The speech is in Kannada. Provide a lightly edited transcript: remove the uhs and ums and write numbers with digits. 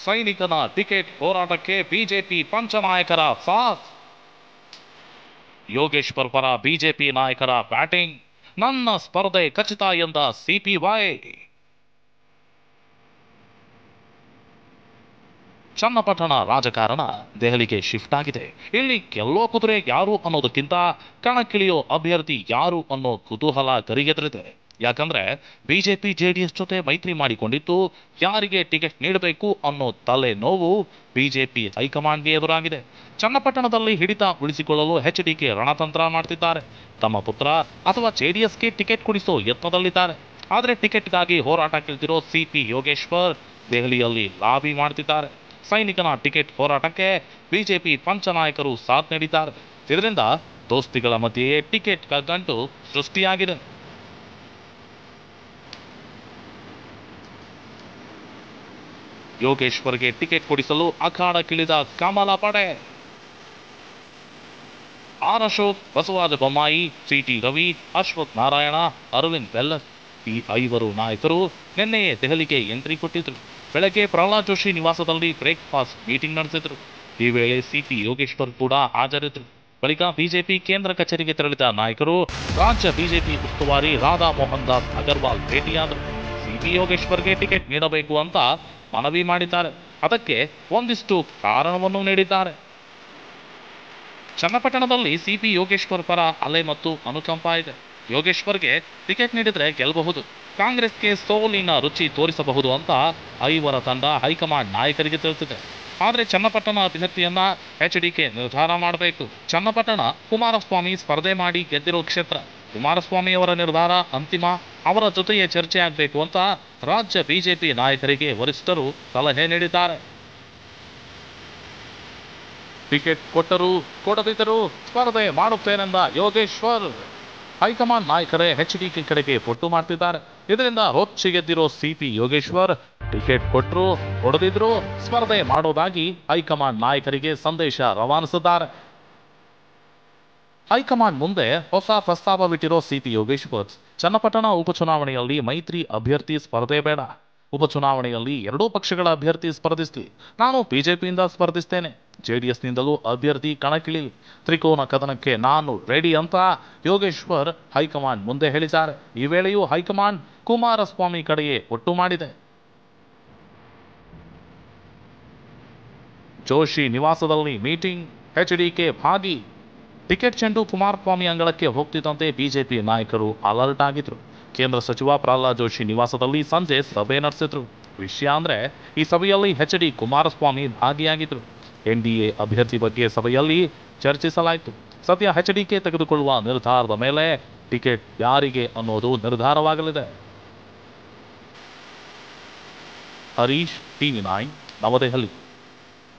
ಸೈನಿಕನ ಟಿಕೆಟ್ ಹೋರಾಟಕ್ಕೆ ಬಿಜೆಪಿ ಪಂಚನಾಯಕರ ಸಾಥ್. ಯೋಗೇಶ್ವರ್ ಪರ ಬಿಜೆಪಿ ನಾಯಕರ ಬ್ಯಾಟಿಂಗ್. ನನ್ನ ಸ್ಪರ್ಧೆ ಖಚಿತ ಎಂದ ಸಿಪಿವೈ. ಚನ್ನಪಟ್ಟಣ ರಾಜಕಾರಣ ದೆಹಲಿಗೆ ಶಿಫ್ಟ್ ಆಗಿದೆ. ಇಲ್ಲಿ ಗೆಲ್ಲೋ ಕುದುರೆ ಯಾರು ಅನ್ನೋದಕ್ಕಿಂತ ಕಣಕ್ಕಿಳಿಯೋ ಅಭ್ಯರ್ಥಿ ಯಾರು ಅನ್ನೋ ಕುತೂಹಲ ಗರಿಗೆದರಿದೆ. ಯಾಕಂದ್ರೆ ಬಿಜೆಪಿ ಜೆಡಿಎಸ್ ಜೊತೆ ಮೈತ್ರಿ ಮಾಡಿಕೊಂಡಿದ್ದು ಯಾರಿಗೆ ಟಿಕೆಟ್ ನೀಡಬೇಕು ಅನ್ನೋ ತಲೆ ನೋವು ಬಿಜೆಪಿ ಹೈಕಮಾಂಡ್ಗೆ ಎದುರಾಗಿದೆ. ಚನ್ನಪಟ್ಟಣದಲ್ಲಿ ಹಿಡಿತ ಉಳಿಸಿಕೊಳ್ಳಲು ಎಚ್ಡಿಕೆ ರಣತಂತ್ರ ಮಾಡ್ತಿದ್ದಾರೆ. ತಮ್ಮ ಪುತ್ರ ಅಥವಾ ಜೆಡಿಎಸ್ಗೆ ಟಿಕೆಟ್ ಕೊಡಿಸೋ ಯತ್ನದಲ್ಲಿದ್ದಾರೆ. ಆದರೆ ಟಿಕೆಟ್ಗಾಗಿ ಹೋರಾಟಕ್ಕಿಳಿದಿರೋ ಸಿಪಿ ಯೋಗೇಶ್ವರ್ ದೆಹಲಿಯಲ್ಲಿ ಲಾಬಿ ಮಾಡ್ತಿದ್ದಾರೆ. ಸೈನಿಕನ ಟಿಕೆಟ್ ಹೋರಾಟಕ್ಕೆ ಬಿಜೆಪಿ ಪಂಚನಾಯಕರು ಸಾಥ್ ನೀಡಿದ್ದಾರೆ. ಇದರಿಂದ ದೋಸ್ತಿಗಳ ಮಧ್ಯೆಯೇ ಟಿಕೆಟ್ ಕಗ್ಗಂಟು ಸೃಷ್ಟಿಯಾಗಿದೆ. ಯೋಗೇಶ್ವರ್ಗೆ ಟಿಕೆಟ್ ಕೊಡಿಸಲು ಅಖಾಡಕ್ಕಿಳಿದ ಕಮಲ ಪಡೆ. ಆರ್ ಅಶೋಕ್, ಬಸವರಾಜ ಬೊಮ್ಮಾಯಿ, ಸಿಟಿ ರವಿ, ಅಶ್ವಥ್ ನಾರಾಯಣ, ಅರವಿಂದ್ ಬೆಲ್ಲದ್ ಈ 5 ನಾಯಕರು ನಿನ್ನೆಯೇ ದೆಹಲಿಗೆ ಎಂಟ್ರಿ ಕೊಟ್ಟಿದ್ರು. ಬೆಳಗ್ಗೆ ಪ್ರಹ್ಲಾದ್ ಜೋಶಿ ನಿವಾಸದಲ್ಲಿ ಬ್ರೇಕ್ಫಾಸ್ಟ್ ಮೀಟಿಂಗ್ ನಡೆಸಿದ್ರು. ಈ ವೇಳೆ ಸಿಪಿ ಯೋಗೇಶ್ವರ್ ಕೂಡ ಹಾಜರಿದ್ದರು. ಬಳಿಕ ಬಿಜೆಪಿ ಕೇಂದ್ರ ಕಚೇರಿಗೆ ತೆರಳಿದ ನಾಯಕರು ರಾಜ್ಯ ಬಿಜೆಪಿ ಉಸ್ತುವಾರಿ ರಾಧಾ ಮೋಹನ್ ದಾಸ್ ಅಗರ್ವಾಲ್ ಭೇಟಿಯಾದರು. ಸಿಪಿ ಯೋಗೇಶ್ವರ್ಗೆ ಟಿಕೆಟ್ ನೀಡಬೇಕು ಅಂತ ಮನವಿ ಮಾಡಿದ್ದಾರೆ. ಅದಕ್ಕೆ ಒಂದಿಷ್ಟು ಕಾರಣವನ್ನು ನೀಡಿದ್ದಾರೆ. ಚನ್ನಪಟ್ಟಣದಲ್ಲಿ ಸಿಪಿ ಯೋಗೇಶ್ವರ್ ಪರ ಅಲೆ ಮತ್ತು ಅನುಕಂಪ ಇದೆ. ಯೋಗೇಶ್ವರ್ಗೆ ಟಿಕೆಟ್ ನೀಡಿದ್ರೆ ಗೆಲ್ಲಬಹುದು, ಕಾಂಗ್ರೆಸ್ಗೆ ಸೋಲಿನ ರುಚಿ ತೋರಿಸಬಹುದು ಅಂತ 5 ತಂಡ ಹೈಕಮಾಂಡ್ ನಾಯಕರಿಗೆ ತಿಳಿಸಿದೆ. ಆದರೆ ಚನ್ನಪಟ್ಟಣ ಅಭ್ಯರ್ಥಿಯನ್ನ ಎಚ್ಡಿಕೆ ನಿರ್ಧಾರ ಮಾಡಬೇಕು. ಚನ್ನಪಟ್ಟಣ ಕುಮಾರಸ್ವಾಮಿ ಸ್ಪರ್ಧೆ ಮಾಡಿ ಗೆದ್ದಿರೋ ಕ್ಷೇತ್ರ. ಕುಮಾರಸ್ವಾಮಿ ಅವರ ನಿರ್ಧಾರ ಅಂತಿಮ. ಅವರ ಜೊತೆಯೇ ಚರ್ಚೆ ಆಗಬೇಕು ಅಂತ ರಾಜ್ಯ ಬಿಜೆಪಿ ನಾಯಕರಿಗೆ ವರಿಷ್ಠರು ಸಲಹೆ ನೀಡಿದ್ದಾರೆ. ಟಿಕೆಟ್ ಕೊಟ್ಟರೂ ಕೊಡದಿದ್ದರೂ ಸ್ಪರ್ಧೆ ಮಾಡುತ್ತೇನೆಂದ ಯೋಗೇಶ್ವರ್. ಹೈಕಮಾಂಡ್ ನಾಯಕರೇ ಎಚ್ಡಿಕೆ ಕಡೆಗೆ ಪೊಟ್ಟು ಮಾಡ್ತಿದ್ದಾರೆ. ಇದರಿಂದ ರೊಚ್ಚಿಗೆದ್ದಿರೋ ಸಿಪಿ ಯೋಗೇಶ್ವರ್ ಟಿಕೆಟ್ ಕೊಟ್ಟರು ಕೊಡದಿದ್ರೂ ಸ್ಪರ್ಧೆ ಮಾಡೋದಾಗಿ ಹೈಕಮಾಂಡ್ ನಾಯಕರಿಗೆ ಸಂದೇಶ ರವಾನಿಸಿದ್ದಾರೆ. ಹೈಕಮಾಂಡ್ ಮುಂದೆ ಹೊಸ ಪ್ರಸ್ತಾಪವಿಟ್ಟಿರೋ ಸಿಪಿ ಯೋಗೇಶ್ವರ್ ಚನ್ನಪಟ್ಟಣ ಉಪಚುನಾವಣೆಯಲ್ಲಿ ಮೈತ್ರಿ ಅಭ್ಯರ್ಥಿ ಸ್ಪರ್ಧೆ ಬೇಡ. ಉಪಚುನಾವಣೆಯಲ್ಲಿ 2 ಪಕ್ಷಗಳ ಅಭ್ಯರ್ಥಿ ಸ್ಪರ್ಧಿಸಲಿ. ನಾನು ಬಿಜೆಪಿಯಿಂದ ಸ್ಪರ್ಧಿಸ್ತೇನೆ, ಜೆಡಿಎಸ್ನಿಂದಲೂ ಅಭ್ಯರ್ಥಿ ಕಣಕ್ಕಿಳಿಯಲಿ. ತ್ರಿಕೋನ ಕದನಕ್ಕೆ ನಾನು ರೆಡಿ ಅಂತ ಯೋಗೇಶ್ವರ್ ಹೈಕಮಾಂಡ್ ಮುಂದೆ ಹೇಳಿದ್ದಾರೆ. ಈ ವೇಳೆಯೂ ಹೈಕಮಾಂಡ್ ಕುಮಾರಸ್ವಾಮಿ ಕಡೆಯೇ ಒಟ್ಟು ಮಾಡಿದೆ. ಜೋಶಿ ನಿವಾಸದಲ್ಲಿ ಮೀಟಿಂಗ್, ಎಚ್ಡಿಕೆ ಭಾಗಿ. ಟಿಕೆಟ್ ಚೆಂಡು ಕುಮಾರಸ್ವಾಮಿ ಅಂಗಳಕ್ಕೆ ಹೋಗ್ತಿದ್ದಂತೆ ಬಿಜೆಪಿ ನಾಯಕರು ಅಲರ್ಟ್ ಆಗಿದ್ರು. ಕೇಂದ್ರ ಸಚಿವ ಪ್ರಹ್ಲಾದ್ ಜೋಶಿ ನಿವಾಸದಲ್ಲಿ ಸಂಜೆ ಸಭೆ ನಡೆಸಿದ್ರು. ವಿಷಯ ಅಂದ್ರೆ ಈ ಸಭೆಯಲ್ಲಿ ಎಚ್ಡಿ ಕುಮಾರಸ್ವಾಮಿ ಭಾಗಿಯಾಗಿದ್ರು. ಎನ್ಡಿಎ ಅಭ್ಯರ್ಥಿ ಬಗ್ಗೆ ಸಭೆಯಲ್ಲಿ ಚರ್ಚಿಸಲಾಯಿತು. ಸದ್ಯ ಎಚ್ಡಿಕೆ ತೆಗೆದುಕೊಳ್ಳುವ ನಿರ್ಧಾರದ ಮೇಲೆ ಟಿಕೆಟ್ ಯಾರಿಗೆ ಅನ್ನೋದು ನಿರ್ಧಾರವಾಗಲಿದೆ. ಹರೀಶ್, ಟಿವಿ9, ನವದೆಹಲಿ.